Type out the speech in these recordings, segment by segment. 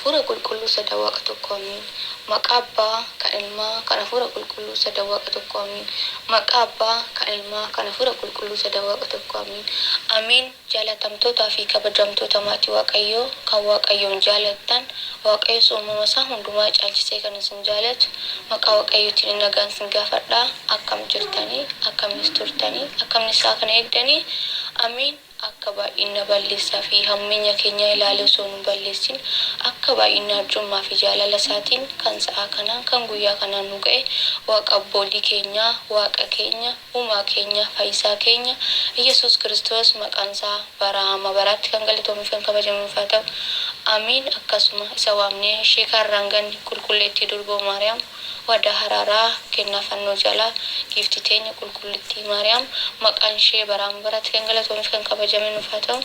hafuura qulqulluu sada waaqa tokko amiin. Maqaa Abbaa, kan Ilmaa, kan hafuura qulqulluu sada waaqa tokko amiin. Maqaa Abbaa, kan Ilmaa, kan hafuura qulqulluu sada waaqa tokko amiin. Amiin. Jaalatamtootaa fi kabajamtoota maatii Waaqayyoo kan Waaqayyoon jaalattan, Waaqayyo uumama isaa hundumaa caalchisee kan isin jaalatu, maqaa Waaqayyootiin nagaan isin gaafadhaa. Akkam jirtanii, akkamis turtanii, akkamis isaa kana eegdanii. Amiin. Akka baay'ina balleessaa fi hammeenya keenya ilaalee osoo nu balleessin, akka baay'ina arjummaa fi jaalala isaatiin kan sa'aa kanaan kan guyyaa kanaan nu ga'e waaqa abboolii keenya, waaqa keenya, uumaa keenya, fayyisaa keenya Yesuus Kiristoos maqaan isaa bara hamma baraatti kan galatoomuu fi kan kabajamuuf haa ta'u. Amiin. Akkasuma isa waamnee ishee karraan ganni qulqulleettii durboo Maariyaam wada hararaa kennaa fannoo jalaa giiftii teenya qulqullittii Maariyaam maqaan ishee baraan baratti kan galatoomuu fi kan kabajamuuf haa ta'u.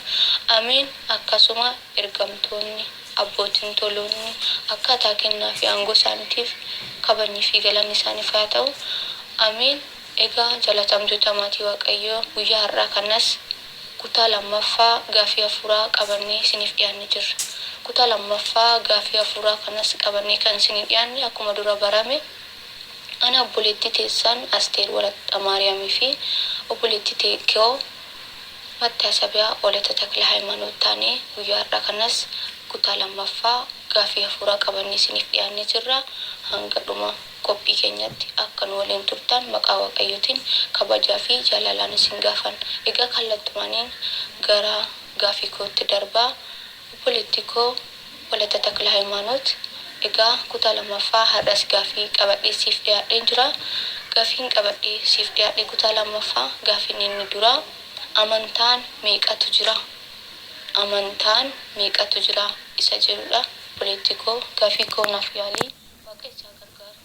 Amiin. Akkasuma ergamtoonni, abbootiin toloonni akkaataa kennaa fi aangoo isaaniitiif kabajnii fi galanni isaaniif haa ta'u. Amiin. Egaa jaalatamtoota maatii Waaqayyoo guyyaa har'aa kanas kutaa lammaffaa gaafii hafuuraa qabannee isiniif dhiyaannee jirra. Kutaa lammaffaa gaafii hafuuraa kanas qabannee kan isiniif dhiyaanne akkuma dura barame ana obboleettii teessan Asteer Walatta Maariyaamii fi obboleettii Teekoo Mattaasabiyaa Oleta Takla Hayimaanoot taanee guyyaa har'aa kanas kutaa lammaffaa gaafii hafuuraa qabannee isiniif dhiyaannee jirra. Hanga dhuma qophii keenyatti akka nu waliin turtan maqaa Waaqayyootiin kabajaa fi jaalalaan isin gaafan. Egaa kallattumaaniin gara gaafii kootti darbaa. Obboleettii koo Oleta Takla Hayimaanoot, egaa kutaa lammaffaa har'as gaafii qabadhee siif dhiyaadheen jira. Gaafiin qabadhee siif dhiyaadhee kutaa lammaffaa gaafiin inni dura amantaan meeqatu jira? Amantaan meeqatu jira isa jedhudha. Obboleettii koo gaafii koo naaf yaalii. Waaqa isaa gargaara.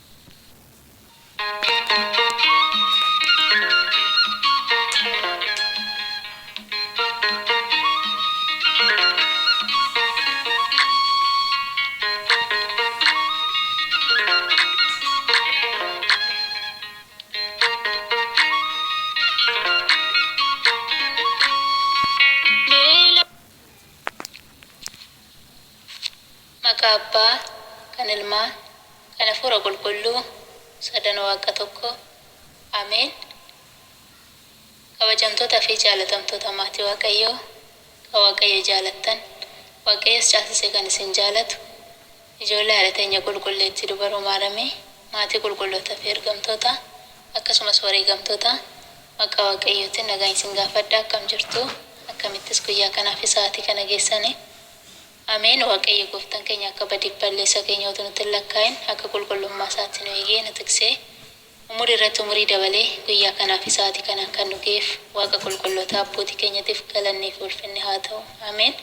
Maqaa Abbaa, kan Ilmaa, kan hafuura qulqulluu sadan waaqa tokko. Ameen. Kabajamtoota fi jaalatamtoota maatii Waaqayyoo kan Waaqayyo jaalattan, Waaqayyos caalchisee kan isin jaalatu, ijoollee haadha teenya qulqulleettii dubaroo Maaramee, maatii qulqulloota fi ergamtoota akkasumas wareegamtoota maqaa Waaqayyootiin nagaan isin gaafadhaa. Akkam jirtu, akkamittis guyyaa kanaaf sa'aatii kana geessanii. Ameen. Waaqayyo gooftaan keenya akka badii balleessa keenya utuu nutti hin lakkaa'in akka qulqullummaa isaatti nu eegee nu tiksee umurii irratti umurii dabalee guyyaa kanaaf sa'aatii kanaan kan nu geef waaqa qulqulloota abbootii keenyatiif galannii fi ulfinni haa ta'u. Ameen.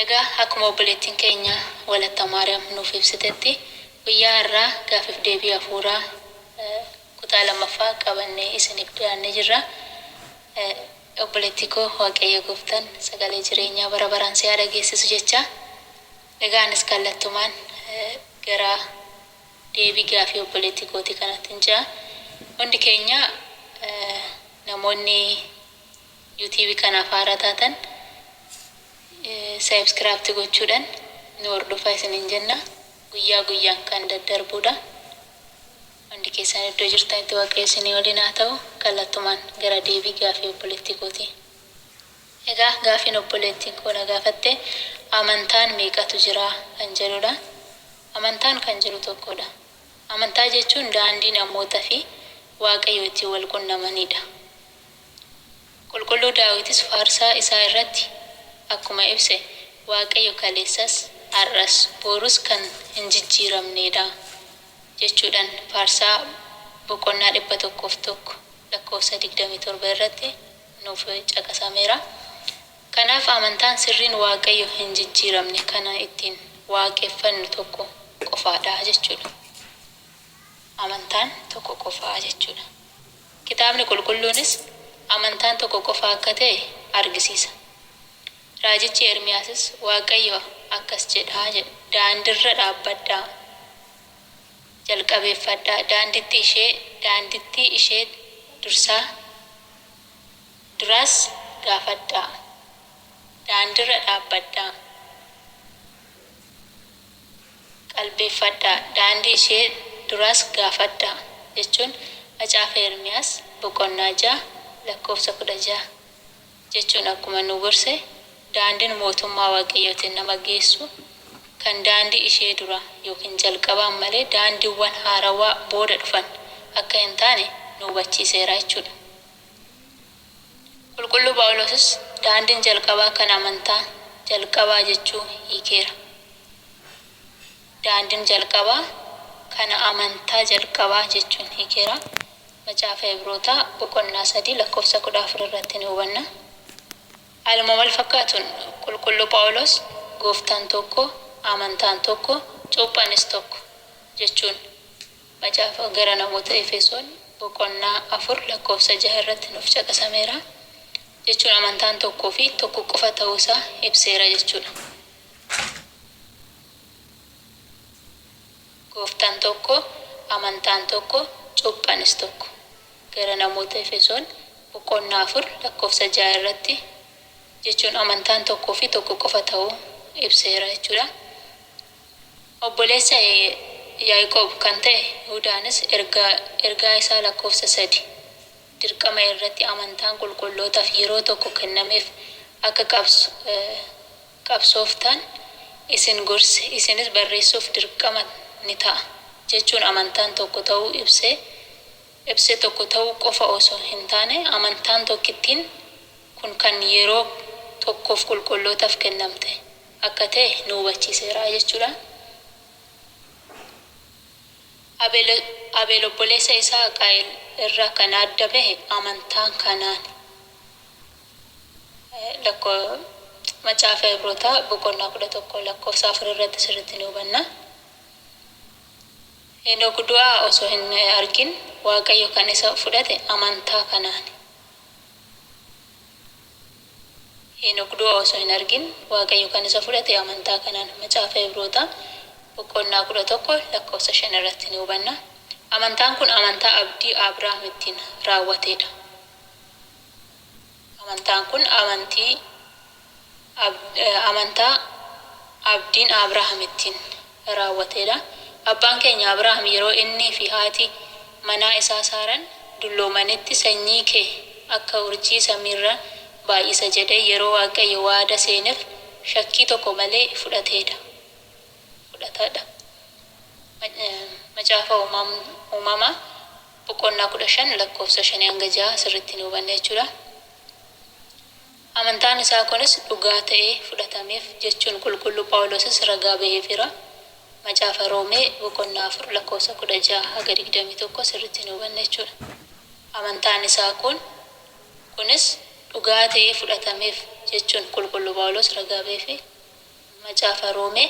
Egaa akkuma obboleettiin keenya Walatta Maariyaam nuuf ibsitetti guyyaa har'aa gaafiif deebii hafuuraa kutaa lammaffaa qabannee isiniif dhiyaannee jirra. Obboleettii koo Waaqayyo gooftaan sagalee jireenyaa bara baraan si haa dhageessisu jecha. Egaa anis kallattumaan gara deebii gaafii obboleettii kootii kanatti hin jira. Hundi keenya namoonni YouTube kanaaf haaraa taatan subscribe gochuudhaan nu hordofaa isiniin jenna. Guyyaa guyyaan kan daddarbuudha. Hundi keessan iddoo jirtanitti Waaqayyo isinii waliin haa ta'u. Kallattumaan gara deebii gaafii obboleettii kootii. Egaa gaafiin obboleettiin koo na gaafatte amantaan meeqatu jira kan jedhudha. Amantaan kan jiru tokkodha. Amantaa jechuun daandii namootaa fi Waaqayyo ittiin wal qunnamanidha. Qulqulluu Daawitis faarsaa isaa irratti akkuma ibse Waaqayyo kaleessas har'as borus kan hin jijjiiramnedha jechuudhaan faarsaa boqonnaa 101 lakkoofsa 27 irratti nuuf caqasameera. Kanaaf amantaan sirriin Waaqayyo hin jijjiiramne kana ittiin waaqeffannu tokko qofaadha jechuudha. Amantaan tokko qofaa jechuudha. Kitaabni qulqulluunis amantaan tokko qofaa akka ta'e argisiisa. Raajichi Ermiyaasis Waaqayyo akkas jedhaa jedha. Daandiirra dhaabbadhaa. Jalqabeeffadhaa. Daandiitti ishee duraas gaafadhaa. Daandiirra dhaabbadhaa. qalbeeffadhaa daandii ishee duraas gaafadhaa jechuun macaafa Ermiyaas boqonnaa 6 lakkoofsa 16 jechuun akkuma nu gorse daandiin mootummaa waaqayyootiin nama geessu kan daandii ishee dura yookiin jalqabaan malee daandiiwwan haarawaa booda dhufan akka hin taane nu hubachiiseera jechuudha. Qulqulluu Phaawulosis daandiin jalqabaa kan amantaa jalqabaa jechuu hiikeera. Daandiin jalqabaa kan amantaa jalqabaa jechuun hiikeera. Macaafa Ibrootaa boqonnaa 3 lakkoofsa 14 irratti ni hubanna. Haaluma wal fakkaatuun qulqulluu Phaawulos gooftaan tokko, amantaan tokko, cuuphanis tokko jechuun macaafa gara namoota Efesoon boqonnaa 4 lakkoofsa 6 irratti nuuf caqasameera. Jechuun amantaan tokkoo fi tokko qofa ta'uusaa ibseera jechuudha. Gooftaan tokko, amantaan tokko, cuuphanis tokko. Gara namoota Efesoon boqonnaa 4 lakkoofsa 6 irratti jechuun amantaan tokkoo fi tokko qofa ta'uu ibseera jechuudha. Obboleessa Yaaqoob kan ta'e Yihuudaanis ergaa isaa lakkoofsa 3 dirqama irratti amantaan qulqullootaaf yeroo tokko kennameef akka qabsooftan isin gorse isinis barreessuuf dirqama ni ta'a jechuun amantaan tokko ta'uu ibsee tokko ta'uu qofa osoo hin taane amantaan tokkittiin kun kan yeroo tokkoof qulqullootaaf kennamte akka ta'e nu hubachiiseera jechuudha. Abeel obboleessa isaa Qaayil irraa kan adda bahe amantaan kanaan. Macaafa Ibrootaa boqonnaa 11 lakkoofsa 4 irratti sirriitti ni hubanna. Henook du'aa osoo hin argin Waaqayyo kan isa fudhate amantaa kanaan. Henook du'aa osoo hin argin Waaqayyo kan isa fudhate amantaa kanaan. Macaafa Ibrootaa boqonnaa 11 lakkoofsa 5 irratti ni hubanna. Amantaan kun amantaa abdii Abrahaamitiin raawwateedha. Amantaan kun amantaa abdiin Abrahaamitiin raawwateedha. Abbaan keenya Abrahaam yeroo inni fi haati manaa isaa Saaraan dulloomanitti sanyii kee akka urjii samiirra baay'isa jedhee yeroo Waaqayyo waada seeneef shakkii tokko malee fudhateedha. Macaafa uumamaa boqonnaa 15 lakkoofsa 5 hanga 6 sirriitti ni hubanna jechuudha. Amantaan isaa kunis dhugaa ta'ee fudhatameef jechuun qulqulluu Phaawulosis ragaa baheefira. Macaafa Roomee boqonnaa 4 lakkoofsa 16 hanga 21 sirriitti ni hubanna jechuudha. Amantaan isaa kunis dhugaa ta'ee fudhatameef jechuun qulqulluu Phaawulos ragaa baheefi. Macaafa Roomee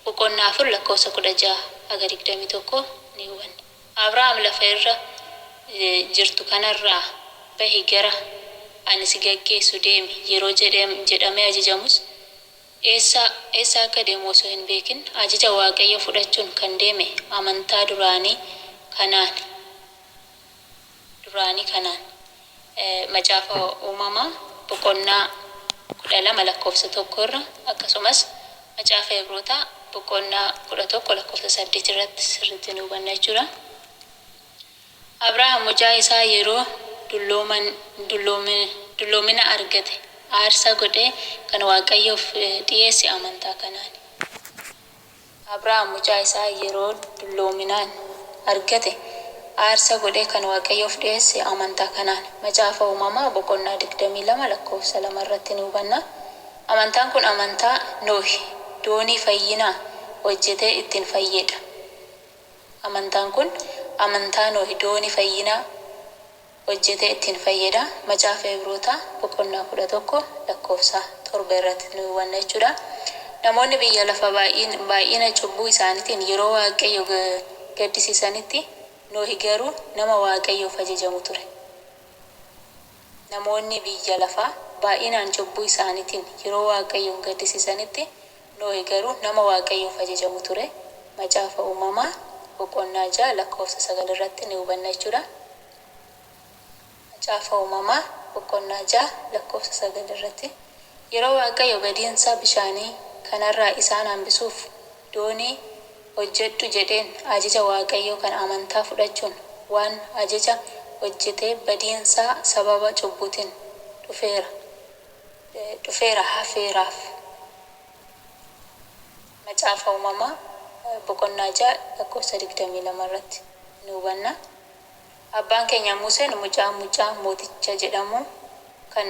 boqonnaa 4 lakkoofsa 16 hanga 21 ni hubanna. Abrahaam lafa irra jirtu kanarraa bahi gara ani si gaggeessu deemi yeroo jedhamee ajajamus eessa akka deemu osoo hin beekin ajaja Waaqayyo fudhachuun kan deeme amantaa duraanii kanaan. Macaafa uumamaa boqonnaa 12 lakkoofsa 1 irra akkasumas macaafa Ibrootaa boqonnaa 11 lakkoofsa 8 irratti sirriitti ni hubanna jechuudha. Abrahaam mucaa isaa yeroo dulloomina argate aarsaa godhee kan Waaqayyoof dhiyeesse amantaa kanaan. Abrahaam mucaa isaa yeroo dulloominaan argate aarsaa godhee kan Waaqayyoof dhiyeesse amantaa kanaan. Macaafa uumamaa boqonnaa 22 lakkoofsa 2 irratti ni hubanna. Amantaan kun amantaa Noohi doonii fayyinaa hojjetee ittiin fayyedha. Amantaan kun amantaa Noohi doonii fayyinaa hojjetee ittiin fayyeda. Macaafa Ibrootaa boqonnaa 11 lakkoofsa 7 irratti ni hubanna jechuudha. Namoonni biyya lafa baay'ina cubbuu isaaniitiin yeroo Waaqayyo gaddisiisanitti Noohi garuu nama Waaqayyoof ajajamu ture. Namoonni biyya lafaa baay'inaan cubbuu isaaniitiin yeroo Waaqayyo gaddisiisanitti Noohi garuu nama Waaqayyoof ajajamu ture. Macaafa uumamaa boqonnaa 6 lakkoofsa 9 irratti ni hubanna jechuudha. Macaafa uumamaa boqonnaa 6 lakkoofsa 9 irratti yeroo Waaqayyo badiinsa bishaanii kanarraa isaan hambisuuf doonii hojjedhu jedheen ajaja Waaqayyoo kan amantaa fudhachuun waan ajaja hojjetee badiinsaa sababa cubbuutiin dhufeera hafeeraaf. Macaafa Uumamaa boqonnaa 6:22 irratti ni hubanna. Abbaan keenya Museen mucaa mooticha jedhamu kan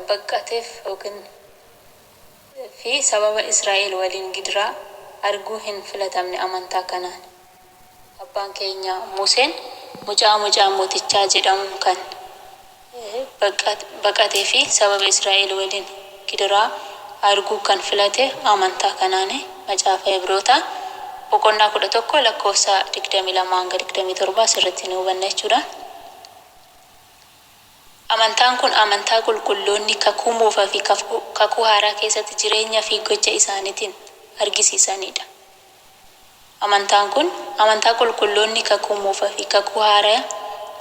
baqqateef yookiin fi sababa Israa'el waliin gidiraa arguu hin filatamne amantaa kanaan. Abbaan keenya Museen mucaa mootichaa jedhamu kan baqqatee fi sababa Israa'el waliin gidiraa arguu kan filate amantaa kanaani. Macaafa Ibrootaa boqonnaa 11 lakkoofsa 22-27 asirratti ni hubanna jechuudha. Amantaan kun amantaa qulqulloonni kakuu moofaa fi kakuu haaraa keessatti jireenya fi gocha isaaniitiin argisiisanidha. Amantaan kun amantaa qulqulloonni kakuu moofaa fi kakuu haaraa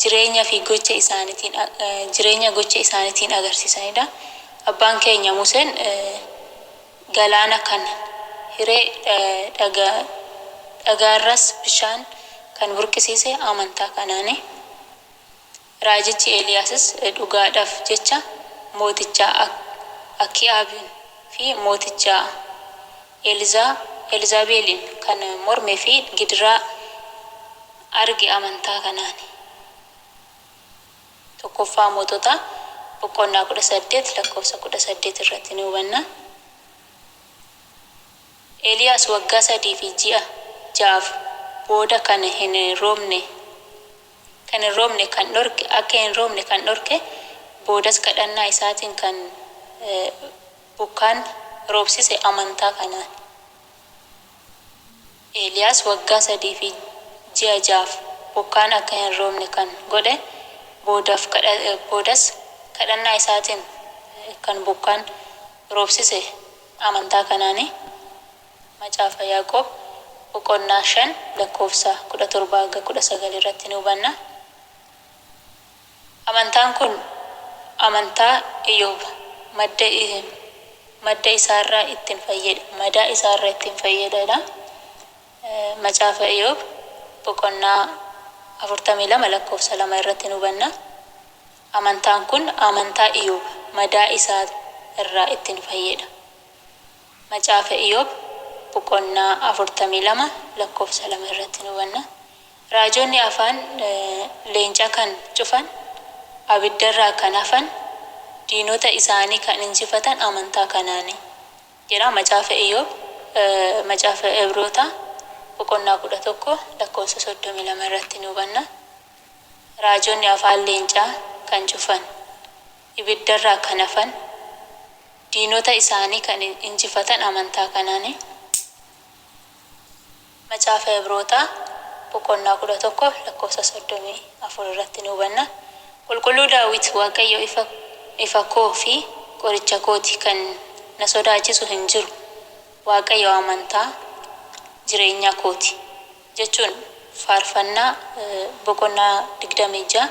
jireenya gocha isaaniitiin agarsiisanidha. Abbaan keenya Museen galaana kan hiree dhagaarras bishaan kan burqisiise amantaa kanaani. Raajichi Eeliyaasis dhugaadhaaf jecha mooticha Akiyaabii fi mooticha Elizaabeeliin kan mormee fi gidiraa arge amantaa kanaani. Tokkoffaa Moototaa boqonnaa 18 lakkoofsa 18 irratti ni hubanna. Eeliyaas waggaa 3 fi ji'a 6 booda akka hin roobne kan dhorke boodas kadhannaa isaatiin kan bokkaan roobsise amantaa kanaan. Eeliyaas waggaa 3 fi ji'a 6 bokkaan akka hin roobne kan godhe boodas kadhannaa isaatiin kan bokkaan roobsise amantaa kanaani. Macaafa Yaaqoob boqonnaa 5 lakkoofsa 17-19 irratti ni hubanna. Amantaan kun amantaa Iyyoob madaa isaarraa ittiin fayyadedha. Macaafa Iyyoob boqonnaa 42 lakkoofsa 2 irratti ni hubanna. Amantaan kun amantaa Iyyoob madaa isaa irraa ittiin fayyada. Macaafa Iyyoob boqonnaa 42 lakkoofsa 2 irratti ni hubanna. Raajonni afaan leencaa kan cufan abiddarraa kan hafan diinota isaanii kan injifatan amantaa kanaani jedha. Macaafa Iyyoob macaafa Ibrootaa boqonnaa 11 lakkoofsa 32 irratti ni hubanna. Raajonni afaan leencaa kan cufan abiddarraa kan hafan diinota isaanii kan injifatan amantaa kanaani. Macaafa Ibrootaa boqonnaa 11 lakkoofsa 34 irratti ni hubanna. Qulqulluu Daawit Waaqayyo ifa koo fi qoricha kooti kan na sodaachisu hin jiru. Waaqayyo amantaa jireenya kooti jechuun faarfannaa boqonnaa 26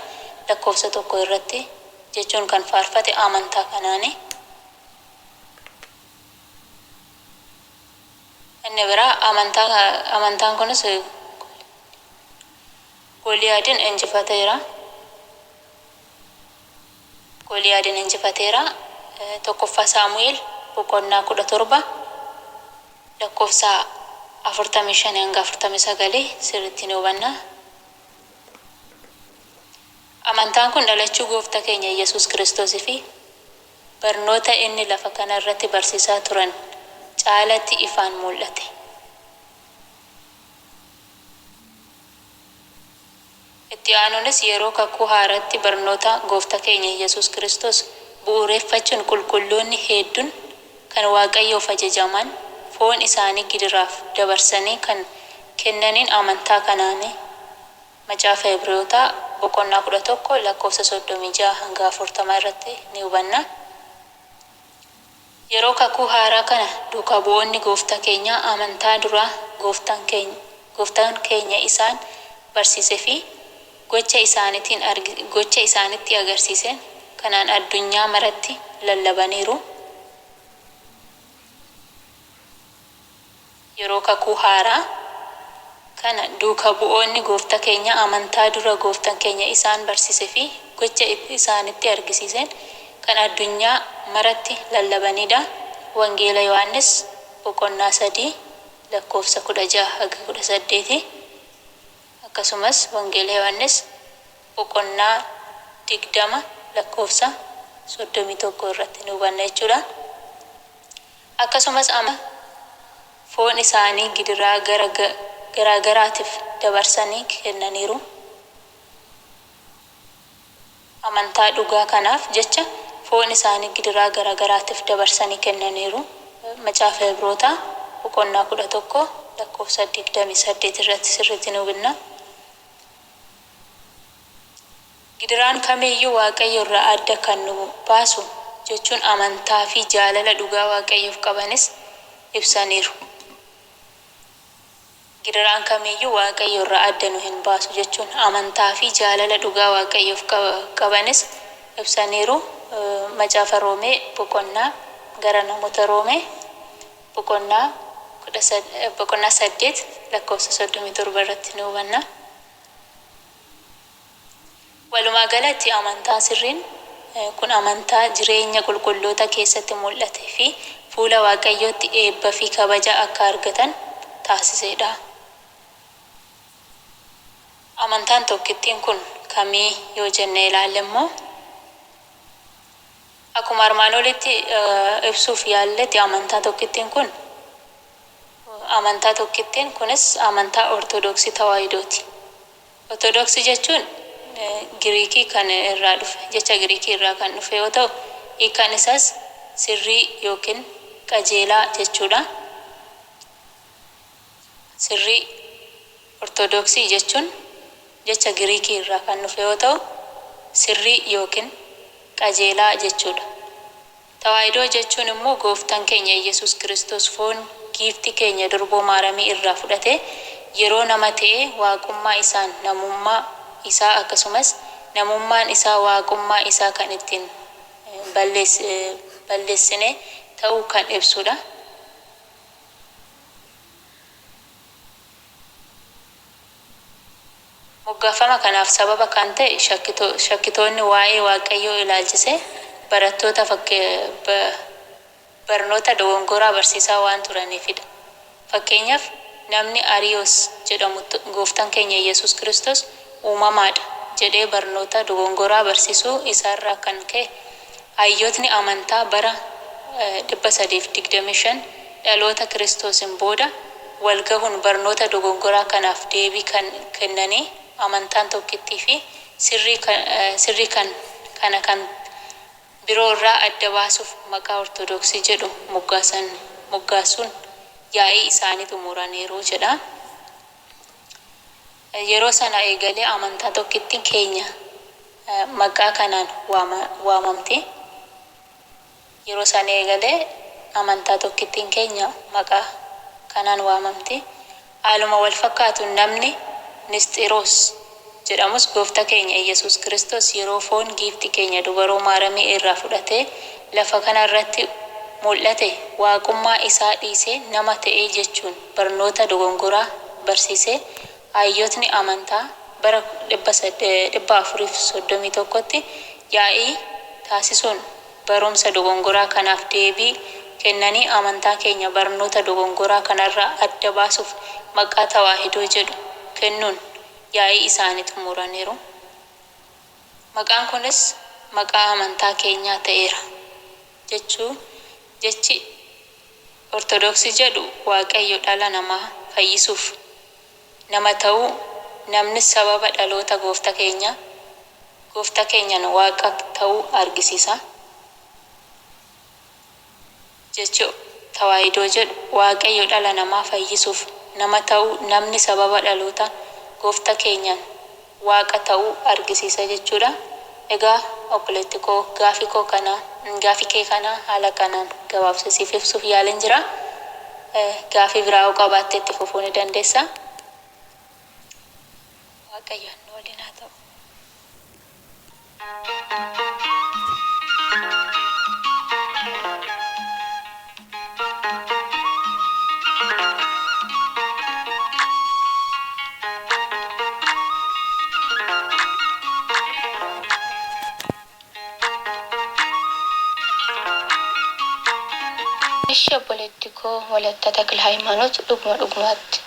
lakkoofsa 1 irratti jechuun kan faarfate amantaa kanaani. Inni biraa amantaan kunis Gooliyaadin injifateera. Tokkoffaa Saamu'eel boqonnaa 17 lakkoofsa 45-49 sirriitti ni hubanna. Amantaan kun dhalachuu gooftaa keenya Yesuus Kiristoosii fi barnoota inni lafa kana irratti barsiisaa turan caalatti ifaan mul'ate. Itti aanuunis yeroo kakuu haaraatti barnoota gooftaa keenya Yesuus Kiristoos bu'uureffachuun qulqulloonni hedduun kan Waaqayyoof ajajaman foon isaanii gidiraaf dabarsanii kan kennaniin amantaa kanaani. Macaafa Ibrootaa boqonnaa 11 lakkoofsa 36-40 irratti ni hubanna. Yeroo kakuu haaraa kana duukaa bu'oonni gooftaa keenya amantaa duraa gooftaan keenya isaan barsiisee fi gocha isaanitti agarsiisen kanaan addunyaa maratti lallabaniiru. yeroo kakuu haaraa kana duuka bu'oonni gooftaa keenya amantaa dura gooftaan keenya isaan barsiisee fi gocha isaanitti argisiisan kan addunyaa maratti lallabanidha. Wangeela Yohaannis boqonnaa 3 lakkoofsa 16-18 akkasumas Wangeela Yohaannis boqonnaa 20 lakkoofsa 31 irratti nu hubanna jechuudha. Akkasumas foon isaanii gidiraa garaagaraatiif dabarsanii kennaniiru. Amantaa dhugaa kanaaf jecha foon isaanii gidiraa garaagaraatiif dabarsanii kennaniiru. Macaafa Ibrootaa boqonnaa 11 lakkoofsa 28 irratti sirriitti nu hubanna. Gidiraan kamiyyuu Waaqayyo irraa adda kan nu baasu jechuun amantaa fi jaalala dhugaa Waaqayyoof qabanis ibsaniiru. Gidiraan kamiyyuu Waaqayyo irraa adda nu hin baasu jechuun amantaa fi jaalala dhugaa Waaqayyoof qabanis ibsaniiru. Macaafa Roomee boqonnaa gara namoota Roomee boqonnaa 8 lakkoofsa 37 irratti nu hubanna. Walumaa galatti amantaa sirriin kun amantaa jireenya qulqulloota keessatti mul'atee fi fuula Waaqayyootti eebba fi kabaja akka argatan taasisedha. Amantaan tokkittiin kun kamii yoo jenne ilaalle immoo akkuma armaan olitti ibsuuf yaalletti amantaa tokkittiin kunis amantaa Ortodoksii Tawaahidooti. Ortodoksii jechuun Giriikii kan irraa dhufe jecha Giriikii irraa kan dhufe yoo ta'u hiikaan isaas sirrii yookiin qajeelaa jechuudha. Sirrii Ortodoksii jechuun jecha Giriikii irraa kan dhufe yoo ta'u sirrii yookiin qajeelaa jechuudha. Tawaahidoo jechuun immoo gooftaan keenya Yesuus Kiristoos foon giiftii keenya durboo maaramii irraa fudhatee yeroo nama ta'e waaqummaa isaan namummaa isaa akkasumas namummaan isaa waaqummaa isaa kan ittiin balleessine ta'uu kan ibsudha. Moggaafama kanaaf sababa kan ta'e shakkitoonni waa'ee Waaqayyoo ilaalchisee barattoota barnoota dogongoraa barsiisaa waan turaniifidha. Fakkeenyaaf namni Ariyoos jedhamu gooftaan keenya Yesuus Kiristoos uumamaadha jedhee barnoota dogongoraa barsiisuu isaarraa kan ka'e hayyootni amantaa bara 325 dhaloota Kiristoosiin booda walgahuun barnoota dogongoraa kanaaf deebii kan kennanii amantaan tokkittii fi sirrii kan biroo irraa adda baasuuf maqaa Ortodoksii jedhu moggaasuun yaa'ii isaanii xumuraniiru jedha. Yeroo sana eegalee amantaa tokkittiin keenya maqaa kanaan waamamte. Yeroo sana eegalee amantaa tokkittiin keenya maqaa kanaan waamamte. Haaluma wal fakkaatu namni Nisxiroos jedhamus gooftaa keenya Yesuus Kiristoos yeroo foon giiftii keenya dubaroo maaramii irraa fudhatee lafa kana irratti mul'ate waaqummaa isaa dhiisee nama ta'ee jechuun barnoota dogongoraa barsiisee hayyootni amantaa bara 431tti yaa'ii taasisuun barumsa dogongoraa kanaaf deebii kennanii amantaa keenya barnoota dogongoraa kanarraa adda baasuuf maqaa Tawaahidoo jedhu kennuun yaa'ii isaanii xumuraniiru. Maqaan kunis maqaa amantaa keenyaa ta'eera. Jechi Ortodoksii jedhu Waaqayyo dhala namaa fayyisuuf nama ta'uu namni sababa dhaloota gooftaa keenyaan Waaqa ta'uu argisiisa. Jechi Tawaahidoo jedhu Waaqayyo dhala namaa fayyisuuf nama ta'uu namni sababa dhaloota gooftaa keenyaan Waaqa ta'uu argisiisa jechuudha. Egaa obboleetti koo gaafii kee kana haala kanaan gabaabsasiif ibsuuf yaalin jira. Gaafii biraa qabaattee itti fufuu ni dandeessa. Waaqayyoon waliin haa ta'u. እሺ obboleettii koo Walatta Takil Hayimaanoot dhugumatti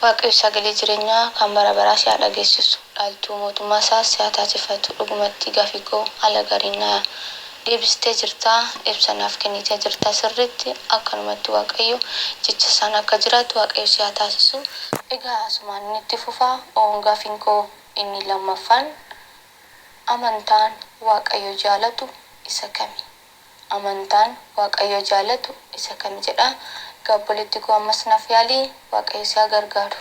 waaqayyo sagalee jireenyaa kan bara baraa si haa dhageessisu dhaaltuu mootummaa isaas si haa taasifatu dhugumatti gaafii koo haala gaariin deebistee jirtaa ibsanaaf kennitee jirtaa sirriitti akkanumatti waaqayyo jecha isaan akka jiraatu waaqayyo si haa taasisu egaa asumaan inni itti fufaa gaafiin koo inni lammaffaan amantaan waaqayyo jaalatu isa kami amantaan waaqayyo jaalatu isa kami jedha obboleettii koo ammas naaf yaalii waaqayyo si haa gargaaru.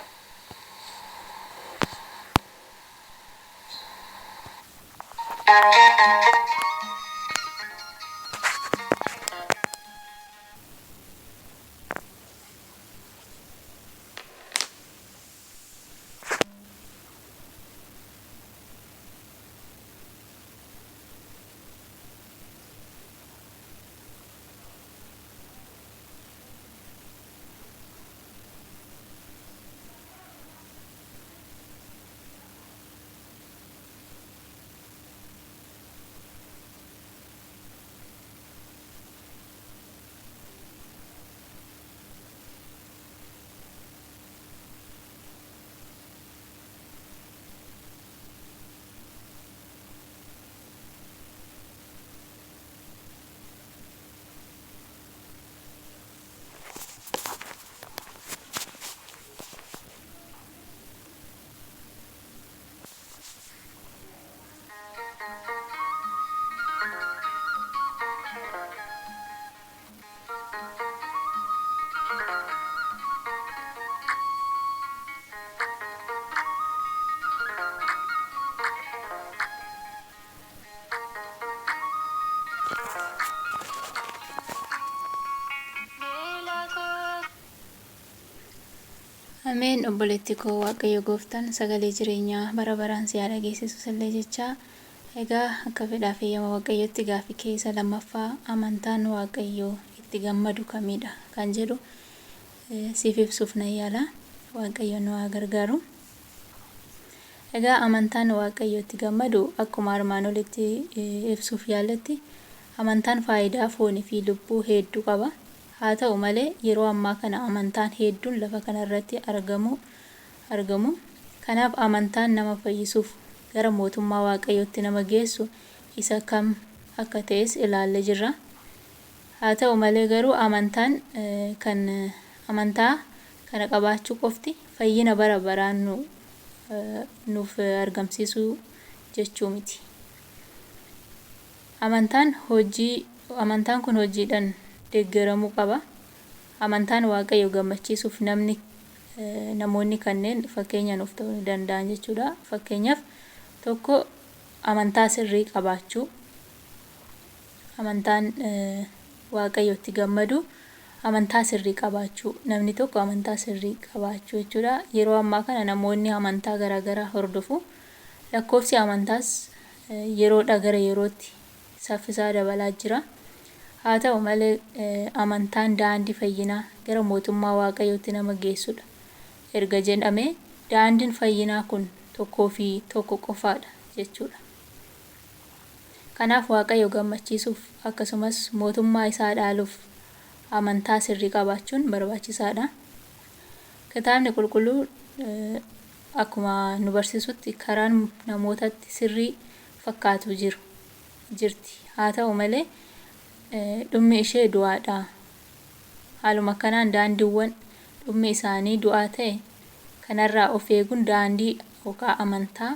Ameen obboleettii koo waaqayyo gooftaan sagalee jireenyaa bara baraan si haa dhageessisu sallee jechaa egaa akka fedhaa fi eeyyama waaqayyotti gaafii keessa lammaffaa amantaan waaqayyoo itti gammadu kamidha kan jedhu siif ibsuuf nan yaala waaqayyo nu haa gargaaru. Egaa amantaan waaqayyo itti gammadu akkuma armaan olitti ibsuuf yaaletti amantaan faayidaa foonii fi lubbuu hedduu qaba. haa ta'u malee yeroo ammaa kana amantaan hedduun lafa kanarratti argamu. Kanaaf amantaan nama fayyisuuf gara mootummaa waaqayyootti nama geessu isa kam akka ta'es ilaallee jirra. Haa ta'u malee garuu amantaa kana qabaachuu qofti fayyina bara baraan nuuf argamsiisuu jechuu miti. Amantaan kun hojiidhaan deeggaramuu qaba. Amantaan waaqayyo gammachiisuuf namoonni kanneen fakkeenya nuuf ta'uu danda'an jechuudha. Fakkeenyaaf tokko amantaa sirrii qabaachuu. Amantaan waaqayyo itti gammadu amantaa sirrii qabaachuu. Namni tokko amantaa sirrii qabaachuu jechuudha. Yeroo ammaa kana namoonni amantaa garaagaraa hordofu. Lakkoofsi amantaas yeroodhaa gara yerootti saffisaa dabalaa jira. haa ta'u malee amantaan daandii fayyinaa gara mootummaa waaqayyootti nama geessudha. Erga jedhamee daandiin fayyinaa kun tokkoo fi tokko qofaadha jechuudha. Kanaaf waaqayyo gammachiisuuf akkasumas mootummaa isaa dhaaluuf amantaa sirrii qabaachuun barbaachisaadha. Kitaabni qulqulluu akkuma nu barsiisutti karaan namootatti sirrii fakkaatu jirti. Haa ta'u malee dhummi ishee du'aadha. Haaluma kanaan daandiiwwan dhummi isaanii du'aa ta'e kanarraa of eeguun daandii yookaan amantaa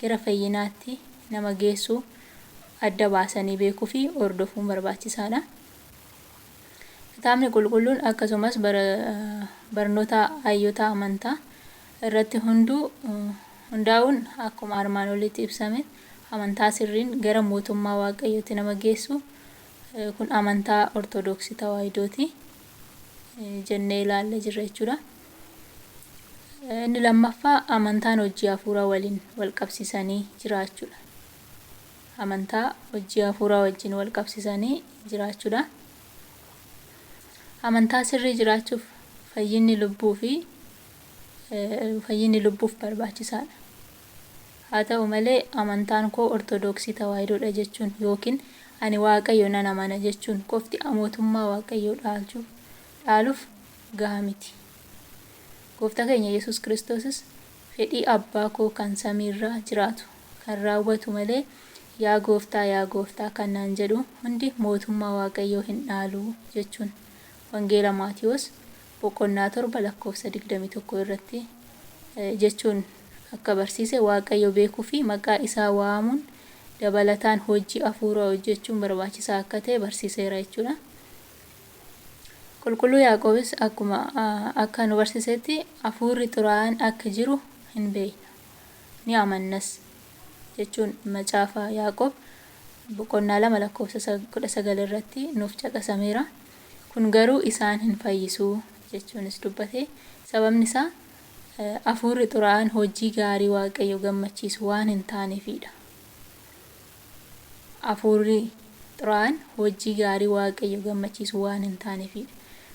gara fayyinaatti nama geessu adda baasanii beekuu fi hordofuun barbaachisaadha. Kitaabni qulqulluun akkasumas barnoota hayyoota amantaa irratti hundaa'uun akkuma armaan olitti ibsame amantaa sirriin gara mootummaa waaqayyootti nama geessu kun amantaa ortodoksii tawaahidooti jennee ilaallee jirra jechuudha. Inni lammaffaa amantaan hojii hafuuraa waliin wal qabsiisanii jiraachuudha. Amantaa hojii hafuuraa wajjin wal qabsiisanii jiraachuudha. Amantaa sirrii jiraachuuf fayyinni lubbuuf barbaachisaadha. Haa ta'u malee amantaan koo ortodoksii tawaahidoodha jechuun yookiin ani waaqayyo nan amana jechuun qofti mootummaa waaqayyoo dhaaluuf gahaa miti. Gooftaa keenya Yesuus Kiristoosis fedhii abbaa koo kan samiirraa jiraatu kan raawwatu malee yaa gooftaa kan naan jedhu hundi mootummaa waaqayyoo hin dhaalu jechuun wangeela Maatiyoos boqonnaa 7 lakkoofsa 21 irratti jechuun akka barsiise waaqayyo beekuu fi maqaa isaa waamuun dabalataan hojii hafuuraa hojjechuun barbaachisaa akka ta'e barsiiseera jechuudha. Qulqulluu Yaaqoobis akkuma akka nu barsiisetti hafuurri xuraa'aan akka jiru hin beekna ni amannas jechuun macaafa Yaaqoob boqonnaa 2 lakkoofsa 19 irratti nuuf caqasameera. Kun garuu isaan hin fayyisu jechuunis dubbate. Sababni isaa hafuurri xuraa'aan hojii gaarii waaqayyo gammachiisu waan hin taaneefidha. Hafuurri xuraa'aan hojii gaarii waaqayyo gammachiisu waan hin taaneefidha.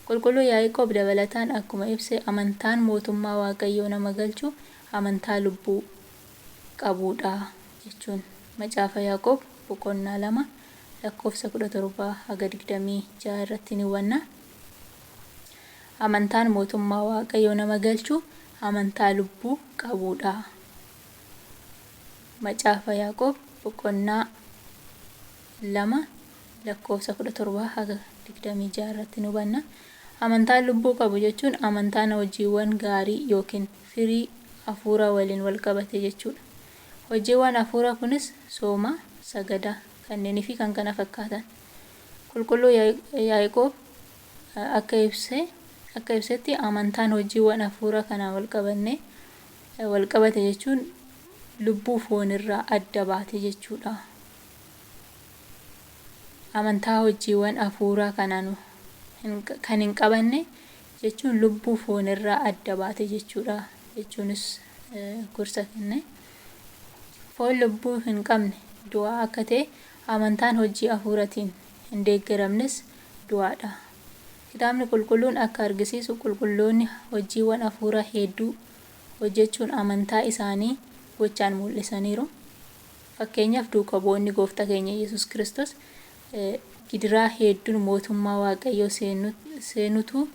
Qulqulluu Yaaqoob dabalataan akkuma ibse amantaan mootummaa waaqayyoo nama galchu amantaa lubbuu qabuudha jechuun macaafa Yaaqoob boqonnaa 2 lakkoofsa 17 haga 26 irratti ni hubanna. Amantaan mootummaa waaqayyoo nama galchu amantaa lubbuu qabuudha. Macaafa Yaaqoob boqonnaa 2 lakkoofsa 17 haga 26 irratti ni hubanna. Amantaan lubbuu qabu jechuun amantaan hojiiwwan gaarii yookiin firii hafuura waliin wal qabate jechuudha. Hojiiwwan hafuuraa kunis sooma, sagada, kanneenii fi kan kana fakkaatan. Qulqulluu Yaaqoob akka ibsetti amantaan hojiiwwan hafuuraa kanaan wal qabate jechuun lubbuu foonirraa adda baate jechuudha. Amantaa hojiiwwan hafuuraa kanaan kan hin qabanne jechuun lubbuu foonirraa adda baate jechuudha. Jechuunis gorsa kenne. Foon lubbuu hin qabne du'aa akka ta'e amantaan hojii hafuuraatiin hin deeggaramnes du'aadha. Kitaabni qulqulluun akka argisiisu qulqulloonni hojiiwwan hafuuraa hedduu hojjechuun amantaa isaanii gochaan mul'isaniiru. Fakkeenyaaf duuka bu'oonni gooftaa keenya Yesuus Kiristoos gidiraa hedduun mootummaa waaqayyoo seenutu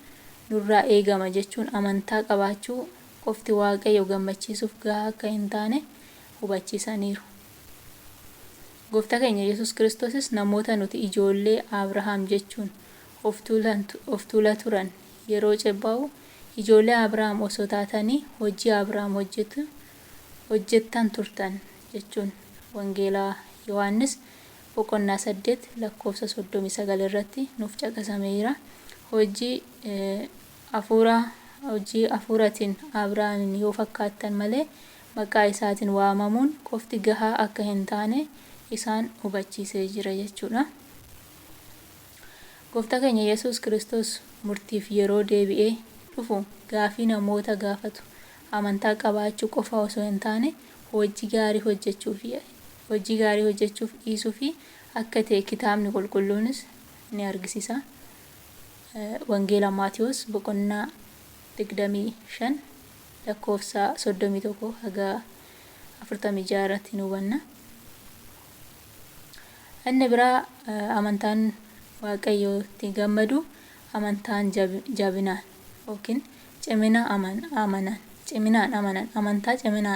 nurraa eegama jechuun amantaa qabaachuu qofti waaqayyo gammachiisuuf gahaa akka hin taane hubachiisaniiru. Gooftaa keenya Yesuus Kiristoosis namoota nuti ijoollee Abrahaam jechuun of tuula turan yeroo cebba'u ijoollee Abrahaam osoo taatanii hojii Abrahaam hojjettan turtan jechuun wangeelaa Yohaannis boqonnaa 8 lakkoofsa 39 irratti nuuf caqasameera. Hojii hafuuraatiin Abrahaamin yoo fakkaattan malee maqaa isaatiin waamamuun qofti gahaa akka hin taane isaan hubachiisee jira jechuudha. Gooftaa keenya Yesuus Kiristoos murtiif yeroo deebi'ee dhufu gaafii namoota gaafatu amantaa qabaachuu qofa osoo hin taane hojii gaarii hojjechuuf dhiisuu fi akka ta'e kitaabni qulqulluunis ni argisiisa. Wangeela Maatiyoos boqonnaa 25 lakkoofsa 31 haga 46 irratti ni hubanna. Inni biraa amantaan waaqayyootti gammadu amantaan jabinaan yookiin ciminaan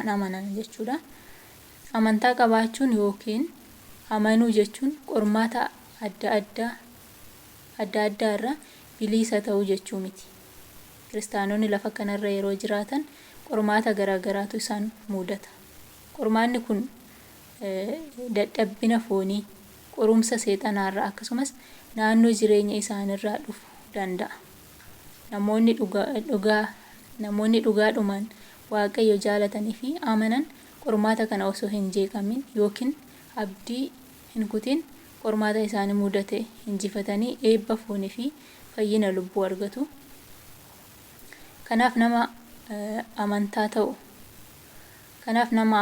amanan jechuudha. Amantaa qabaachuun yookiin amanuu jechuun qormaata adda addaa irraa bilisa ta'uu jechuu miti. Kiristaanonni lafa kanarra yeroo jiraatan qormaata garaagaraatu isaan mudata. Qormaanni kun dadhabbina foonii, qorumsa seexanaarraa akkasumas naannoo jireenya isaanirraa dhufuu danda'a. Namoonni dhugaadhumaan waaqayyo jaalatanii fi amanan qormaata kana osoo hin jeeqamin yookiin abdii hin kutin qormaata isaanii mudate injifatanii eebba foonii fi fayyina lubbuu argatu. Kanaaf nama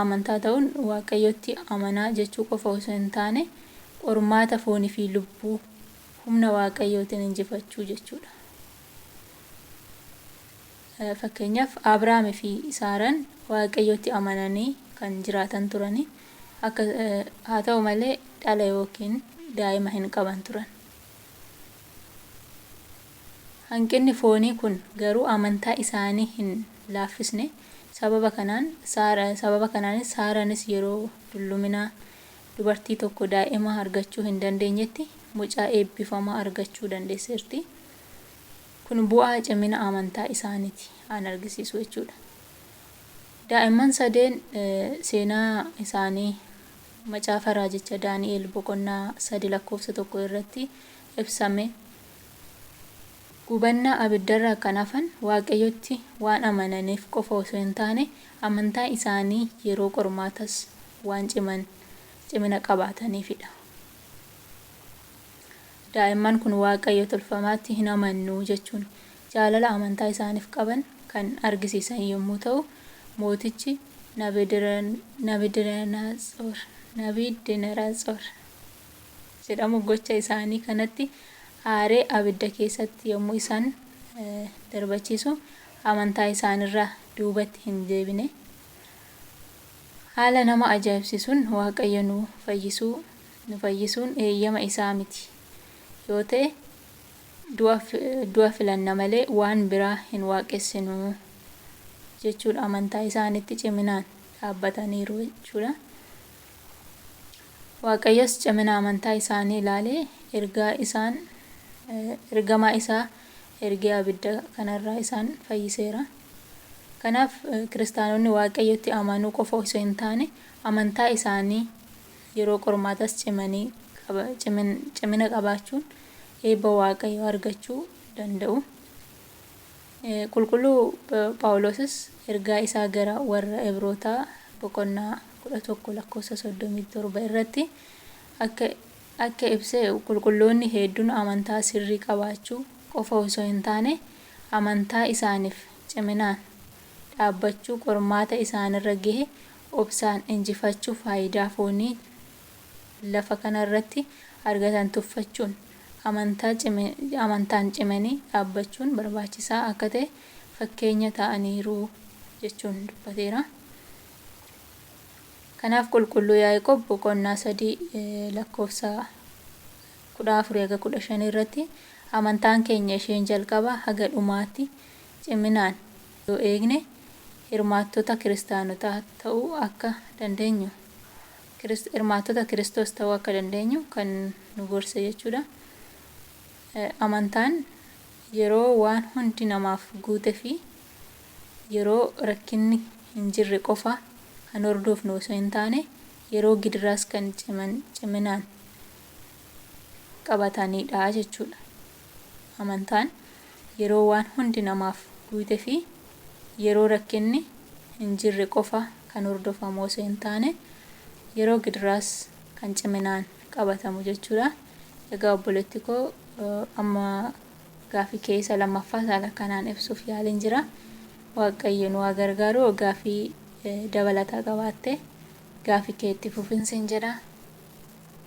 amantaa ta'uun waaqayyotti amanaa jechuu qofa osoo hin taane qormaata foonii fi lubbuu humna waaqayyootiin injifachuu jechuudha. Fakkeenyaaf Abrahaamii fi Saaraan waaqayyotti amananii kan jiraatan turani. Haa ta'u malee dhala yookiin daa'ima hin qaban turan. Hanqinni foonii kun garuu amantaa isaanii hin laaffisne. Sababa kanaanis Saaraanis yeroo dulluminaa dubartii tokko daa'ima argachuu hin dandeenyetti mucaa eebbifamaa argachuu dandeesseerti. Kun bu'aa cimina amantaa isaaniiti kan argisiisu jechuudha. Daa'imman sadeen seenaa isaanii macaafa raajicha Daani'el boqonnaa 3:1 irratti ibsame. Gubannaa abiddarraa kan hafan Waaqayyotti waan amananiif qofa osoo hin taane amantaa isaanii yeroo qormaatas waan cimina qabaataniifidha. Daa'imman kun Waaqayyo tolfamaatti hin amannu jechuun jaalala amantaa isaaniif qaban kan argisiisan yommuu ta'u, mootichi Nabukadnezar jedhamu gocha isaanii kanatti aaree abidda keessatti yommuu isaan darbachiisu amantaa isaanirraa duubatti hin deebine. Haala nama ajaa'ibsiisuun Waaqayyo nu fayyisuun eeyyama isaa miti yoo ta'e du'a filanna malee waan biraa hin waaqessinu jechuudha. Amantaa isaanitti ciminaan dhaabbataniiru jechuudha. Waaqayyos cimina amantaa isaanii ilaalee ergamaa isaa ergee abidda kanarraa isaan fayyiseera. Kanaaf kiristaanonni Waaqayyotti amanuu qofa osoo hin taane amantaa isaanii yeroo qormaatas cimina qabaachuun eebba Waaqayyoo argachuu danda'u. Qulqulluu Phaawulosis ergaa isaa gara warra Ibrootaa boqonnaa 11:37 irratti akka ibsee qulqulloonni hedduun amantaa sirrii qabaachuu qofa osoo hin taane amantaa isaaniif ciminaan dhaabbachuu qormaata isaanirra gahe obsaan injifachuu faayidaa foonii lafa kanarratti argatan tuffachuun amantaan cimanii dhaabbachuun barbaachisaa akka ta'e fakkeenya ta'aniiru jechuun dubbateera. Kanaaf qulqulluu Yaaqoob boqonnaa 3:14-15 irratti amantaan keenya isheen jalqabaa haga dhumaatti ciminaan yoo eegne hirmaattota kiristaanotaa ta'uu akka dandeenyu hirmaattota Kiristoos ta'uu akka dandeenyu kan nu gorse jechuudha. Amantaan yeroo waan hundi namaaf guute fi yeroo rakkinni hin jirre qofa kan hordofnu osoo hin taane yeroo gidiraas kan ciminaan qabatanidha jechuudha. Amantaan yeroo waan hundi namaaf guute fi yeroo rakkinni hin jirre qofa kan hordofamu osoo hin taane yeroo gidiraas kan ciminaan qabatamu jechuudha. Egaa obboleettii koo amma gaaffii keessa lammaffaa haala kanaan ibsuuf yaaliin jira. Waaqayyo nu haa gargaaru. Gaaffii dabalataa qabaatte gaaffii kee itti fufinsiin jedha.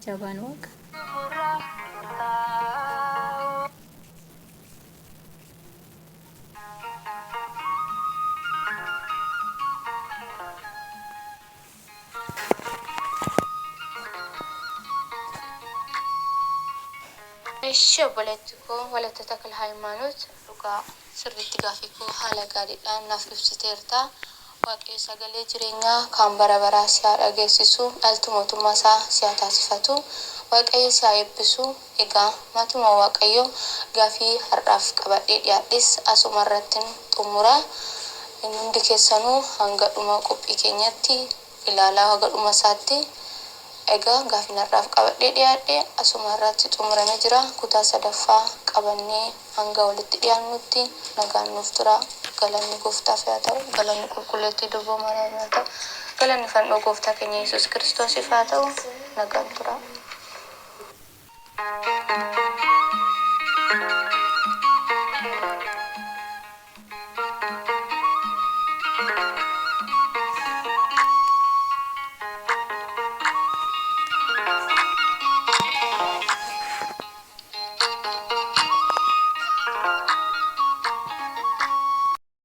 Jabaan Waaqa. Eshi obboleettii koo Walatta Takla Hayimaanoot dhugaa sirriitti gaaffii koo haala gaariidhaan naaf ibsiteerta. Waaqayyo sagalee jireenyaa kan bara baraa si haa dhageessisu, dhaltu mootummaa isaa si haa taasifatu, Waaqayyo si haa eebbisu. Egaa matuma Waaqayyo gaaffii har'aaf qabadhee dhiyaadhes asuma irratti xumura. Hundi keessanuu hanga dhuma qophii keenyatti ilaalaa haga dhuma isaatti. Egaa gaaffii har'aaf qabadhee dhiyaadhe asuma irratti xumuramee jira. Kutaa sadaffaa qabannee hanga walitti dhiyaannutti nagaan nuuf tura. Galanni Gooftaaf haa ta'u, galanni qulqulleettii durboo Maariyaam haa ta'u, galanni fannoo Gooftaa keenya Yesuus Kiristoosiif haa ta'u, nagaan tura.